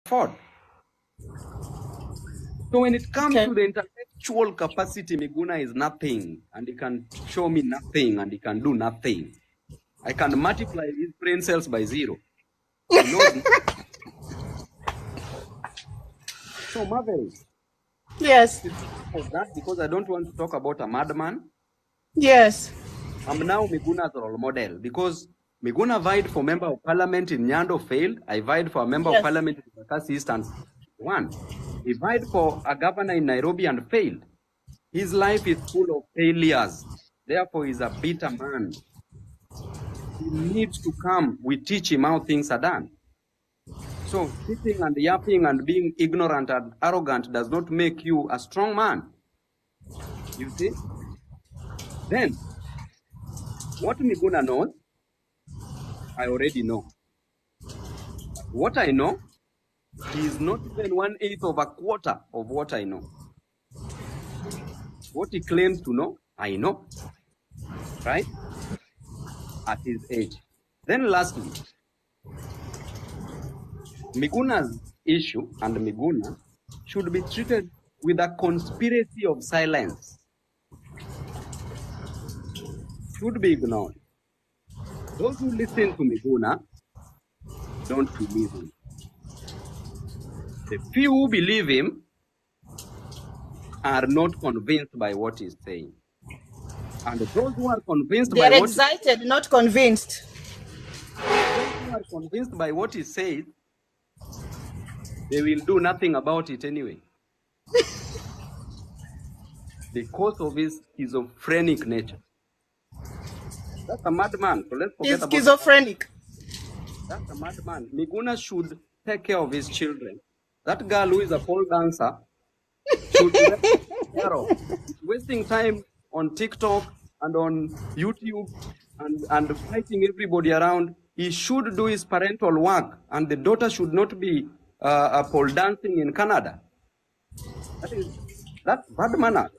afford. So when it comes to the intellectual capacity, Miguna is nothing, and he can show me nothing, and he can do nothing. I can multiply his brain cells by 0. He knows. So Marvel. Yes. For that, because I don't want to talk about a madman. Yes. I'm now Miguna's role model because Miguna vied for member of parliament in Nyando, failed. I vied for a member of parliament in Bakassi East and won. He vied for a governor in Nairobi and failed. His life is full of failures. Therefore, he's a bitter man. He needs to come. We teach him how things are done. So sitting and yapping and being ignorant and arrogant does not make you a strong man. You see? Then, what Miguna knows, I already know. What I know is not even 1/8 of a quarter of what I know. What he claims to know, I know. Right? At his age. Then lastly, Miguna's issue and Miguna should be treated with a conspiracy of silence. Should be ignored. Those who listen to Miguna don't believe him. The few who believe him are not convinced by what he's saying. And those who are convinced by what... They're excited, not convinced. Those who are convinced by what he says, they will do nothing about it anyway. Because of his schizophrenic nature. That's a madman. So let's forget about... He's schizophrenic. That's a madman. Miguna should take care of his children. That girl who is a pole dancer should be taken care of. He's wasting time on TikTok and on YouTube and fighting everybody around. He should do his parental work, and the daughter should not be pole dancing in Canada. That's bad manner.